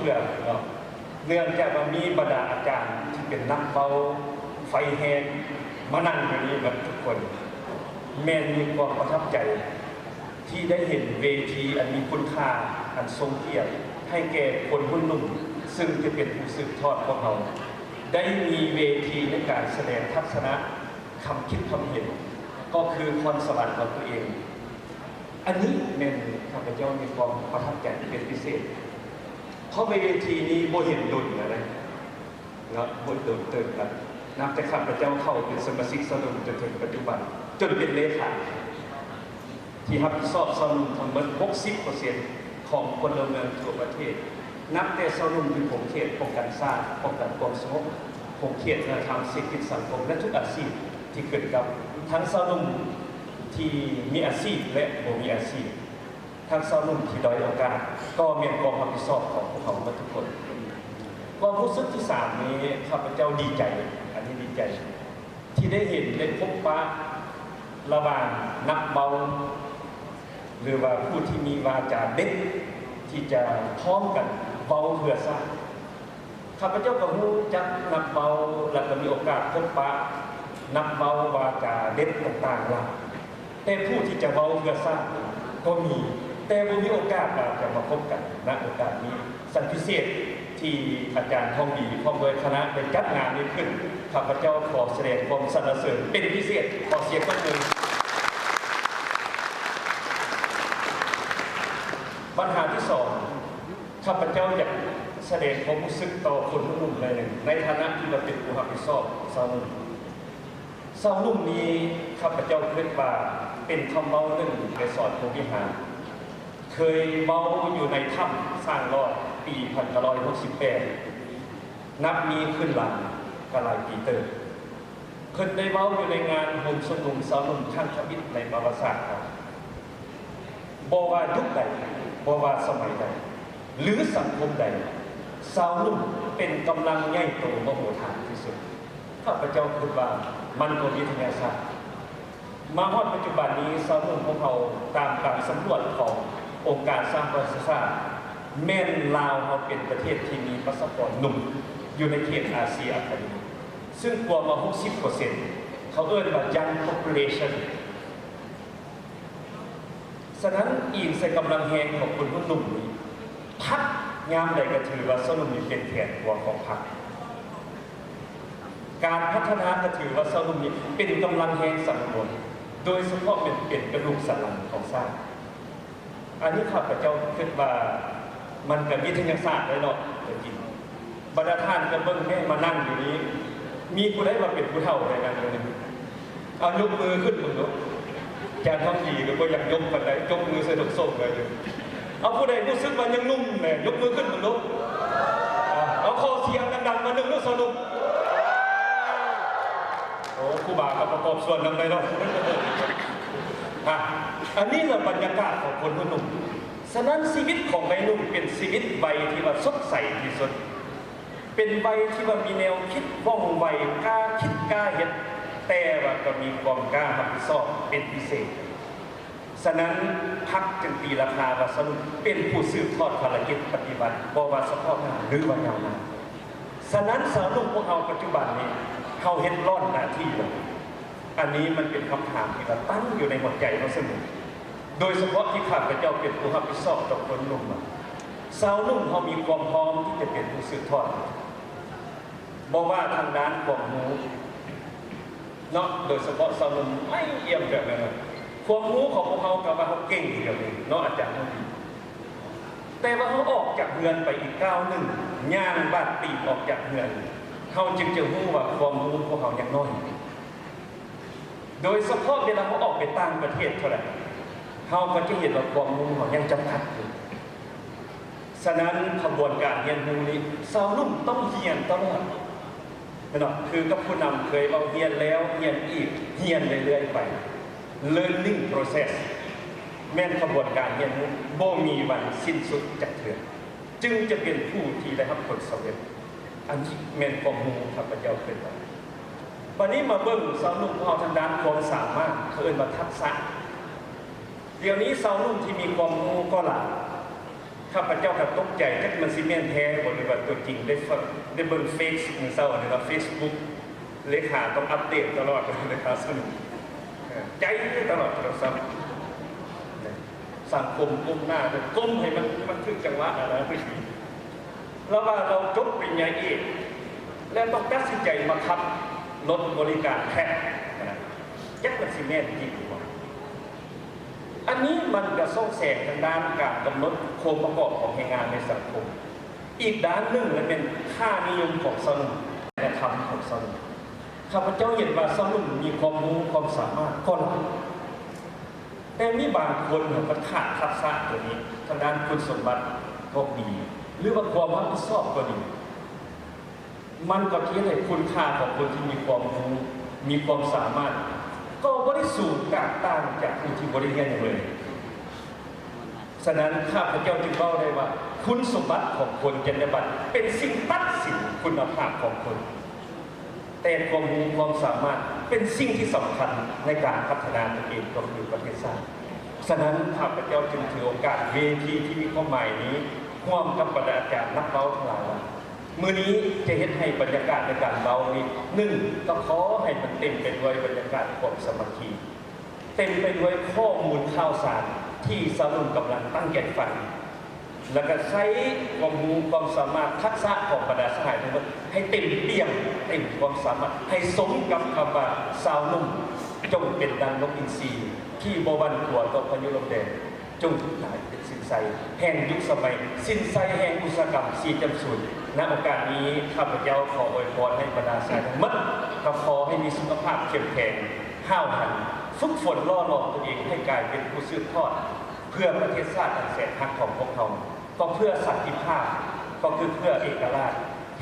พื่อนเนาะเนื่องจากว่ามีบรรดาอาจารย์ที่เป็นนักเบาไฟแหงมานั่งอยู่นี้กับทุกคนแม่มีความประทับใจที่ได้เห็นเวทีอันมีคุณค่าอันทรงเกียรติให้แก่คนรุ่นหนุ่มซึ่งจะเป็นผู้สืบทอดของเราได้มีเวทีในการแสดงทัศนะคำคิดคำเห็นก็คือพรสวรรค์ของตัวเองอันนี้แม่ข้าพเจ้ามีความประทับใจเป็นพิเศษเพราะเวทีนี้โบเห็นดุลอะไรแล้วโบดุลเติมกันนับแต่ข้าพเจ้าเข้าเป็นสมาชิกสนุนจนถึงปัจจุบันจนเป็นเลขาที่รับผิดชอบสนุนทั้งหมด 60% ของพลเมืองทั่วประเทศนับแต่สนุนคือผมเขตป้องกันชาติป้องกันความสงบผมเขตธรรมเศรษฐกิจสังคมและทุกอาชีพที่เกิดกับทั้งสนุนที่มีอาชีพและบ่มีอาชีพทั้งสนุนที่ด้อยโอกาสก็มีความรับผิดชอบของพวกเขาทุกคนความรู้สึกที่3นี้ข้าพเจ้าดีใจอันนี้ดีใจที่ได้เห็นได้พบปะระหว่างนักเบาหรือว่าผู้ที่มีวาจาเด็ดที่จะพร้อมกันเบาเพื่อสร้างข้าพเจ้าก็รู้จักนักเบาและก็มีโอกาสพบปะนักเบาวาจาเด็ดต่างๆล่ะแต่ผู้ที่จะเบาเพื่อสร้างก็มีแต่บ่มีโอกาสจะมาพบกันณโอกาสนี้สันพิเศษที่อาจารย์ทองดีพร้อมโดยคณะได้จัดงานนี้ขึ้นข้าพเจ้าขอแสดงความสรรเสริญเป็นพิเศษขอเสียงปรบมือปัญหาที่2ข้าพเจ้าอยากแสดงความรู้สึกต่อคนรุ่นหนุ่มเลยในฐานะที่เราเป็นผู้รับผิดชอบสาวนุ่มนี้ข้าพเจ้าคิดว่าเป็นคำเมาหนึ่งในสอนพระวิหารเคยเมาอยู่ในถ้ำสร้างรอดปี1968นับมีขึ้นหลังกะหลายปีเติมเคยได้เมาอยู่ในงานโฮมสนุมสาวนุ่มขั้นชีวิตในประวัติศาสตร์ครับบ่ว่ายุคใดบ่ว่าสมัยใดหรือสังคมใดสาวนุ่มเป็นกำลังใหญ่โตมโหฬารที่สุดข้าพเจ้าคิดว่ามันก็มีวิทยาศาสตร์มาฮอดปัจจุบันนี้สาวนุ่มของเราตามการสำรวจขององค์การสร้างประชาชาติแม่นลาวเราเป็นประเทศที่มีประชากรหนุ่มอยู่ในเขตอาเซียนซึ่งกว่ามา 60% เขาเอิ้นว่า young population ฉะนั้นอิงใส่กำลังแหงของคนรุ่นหนุ่มนี้พรรคงามใดก็ถือว่าสนุนเป็นแขนหัวของพรรคการพัฒนาก็ถือว่าสนุนเป็นกำลังแหงสังคมโดยเฉพาะเป็นกระดูกสันหลังของชาติอันนี้ข้าพเจ้าคิดว่ามันกับวิทยาศาสตร์เลยเนาะจริงบรรดาท่านก็เบิ่งแม่มานั่งอยู่นี้มีผู้ใดมาเป็นผู้เฒ่าในนั้นเลยเอายกมือขึ้นมึงเนาะแกท้องดีก็อยากยกกันได้ยกมือใส่ดอกส้มเลยเอาผู้ใดรู้สึกว่ายังนุ่มเนี่ยยกมือขึ้นมึงเนาะเอาคอเสียงดังๆมาหนึ่งลูกสนุกโอ้ครูบากับประกอบส่วนนำไปเนาะอันนี้แหละบรรยากาศของคนหนุ่มฉะนั้นชีวิตของวัยรุ่นเป็นชีวิตใบที่ว่าสดใสที่สุดเป็นใบที่ว่ามีแนวคิดว่องไวกล้าคิดกล้าเห็นแต่ว่าก็มีความกล้ารับผิดชอบเป็นพิเศษฉะนั้นพรรคจึงตีราคาว่าสนุนเป็นผู้สืบทอดภารกิจปฏิบัติบ่ว่าเฉพาะหน้าหรือว่ายาวนานฉะนั้นสาวนุ่มพวกเราปัจจุบันนี้เขาเห็นร่อนหน้าที่เลยอันนี้มันเป็นคำถามที่เราตั้งอยู่ในหัวใจเราเสมอโดยเฉพาะที่ข้าพเจ้าเป็นผู้รับผิดชอบต่อคนหนุ่มสาวนุ่มเขามีความพร้อมที่จะเป็นผู้สืบทอดบอกว่าทางด้านความรู้เนาะโดยเฉพาะสาวนุ่มไม่เยี่ยมแบบนั้นความรู้ของพวกเขากับว่าเขาเก่งอย่างนี้เนาะอาจารย์เขาดีแต่ว่าเขาออกจากเรือนไปอีกก้าวหนึ่งย่างบาดปีออกจากเรือนเขาจึงจะรู้ว่าความรู้พวกเขายังน้อยโดยเฉพาะเวลาเขาออกไปต่างประเทศเท่าไหร่เขาก็จะเห็นว่าความรู้เขายังจำกัดอยู่ฉะนั้นขบวนการเรียนรู้นี้สาวนุ่มต้องเรียนตลอดเนาะคือกับผู้นำเคยเราเรียนแล้วเรียนอีกเรียนเรื่อยๆไป learning process แม่นขบวนการเรียนรู้บ่มีวันสิ้นสุดจักเทื่อจึงจะเป็นผู้ที่ได้รับผลสำเร็จอันนี้แม่นความรู้ข้าพเจ้าเป็นวันนี้มาเบิ่งสาวนุ่มเอาทางด้านความสามารถเขาเอิ้นว่าทักษะเดี๋ยวนี้สาวนุ่มที่มีความรู้ก็หลาย ข้าพเจ้าก็ตกใจจักมันซีเมนแท้บ่หรือว่าตัวจริงได้เบิ่งเฟซมื้อเช้านะครับ Facebook เลขาต้องอัปเดตตลอดเลยนะครับสนุกใจตลอดโทรศัพท์สังคมก้มหน้าแต่ก้มให้มันถึงจังหวะอะไรไม่ถึงแล้วว่าเราจบปริญญาเอกแล้วต้องตัดสินใจมาขับรถบริการแพทย์จักมันซีเมนจริงหรือเปล่าอันนี้มันจะส่งแสงทางด้านการกำหนดโครงประกอบของแรงงานในสังคมอีกด้านหนึ่งมันเป็นค่านิยมของสนุนและธรรมของสนุนข้าพเจ้าเห็นว่าสนุนมีความรู้ความสามารถก็ละแต่มีบางคนมันขาดทักษะตัวนี้ทางด้านคุณสมบัติก็ดีหรือว่าความรับผิดชอบก็ดีมันก็เทียบให้คุณค่าของคนที่มีความรู้มีความสามารถก็บริสูงต่างจากผู้ที่บริเรียนอย่างเลยฉะนั้นข้าพเจ้าจึงเล่าได้ว่าคุณสมบัติของคนจรรยาบรรณเป็นสิ่งตัดสินคุณภาพของคนแต่ความรู้ความสามารถเป็นสิ่งที่สำคัญในการพัฒนาตัวเองก็คือประเทศชาติฉะนั้นข้าพเจ้าจึงถือโอกาสเวทีที่มีความหมายนี้ร่วมกับบรรดาอาจารย์นักเบ้าทั้งหลายมื้อนี้จะเห็นให้บรรยากาศในการเบ้านี้หนึ่งก็ขอให้มันเต็มไปด้วยบรรยากาศความสามัคคีเต็มไปด้วยข้อมูลข่าวสารที่สรุปกำลังตั้งใจฟังแล้วก็ใช้ความรู้ความสามารถทักษะของบรรดาสหายทั้งหมดให้เต็มเปี่ยมเต็มความสามารถให้สมกับคำว่าสาวนุ่มจงเป็นดังนกอินทรีที่บวันกลัวต่อพายุลมแดงจงหายเป็นสินไซแห่งยุคสมัยสินไซแห่งอุตสาหกรรม4.0ณโอกาสนี้ข้าพเจ้าขออวยพรให้บรรดาสหายทั้งหมดก็ขอให้มีสุขภาพเข้มแข็งห้าวหันฝึกฝนล่อหลอมตัวเองให้กลายเป็นผู้สืบทอดเพื่อประเทศชาติอันแสนรักของพวกเราก็เพื่อสันติภาพก็คือเพื่อเอกราช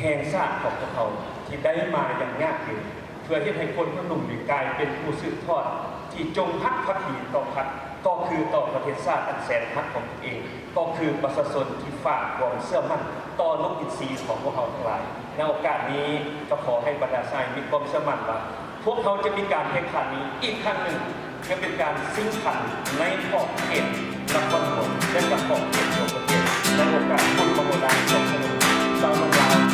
แห่งชาติของพวกเราที่ได้มาอย่างยากเย็นเพื่อที่ให้คนผู้หนุ่มกลายเป็นผู้สืบทอดที่จงพักภักดีต่อพักก็คือต่อประเทศชาติอันแสนรักของตัวเองก็คือประชาชนที่ฝากความเชื่อมั่นต่อนกอินทรีของพวกเราทั้งหลายในโอกาสนี้ก็ขอให้บรรดาชายมีความเชื่อมั่นว่าพวกเขาจะมีการแข่งขันนี้อีกครั้งหนึ่งจะเป็นการซิ่งขันในขอบเขตนครหลวงและกับขอบเขตของประเทศในโอกาสบุญมโหฬารของถนนสาวน้ำลาว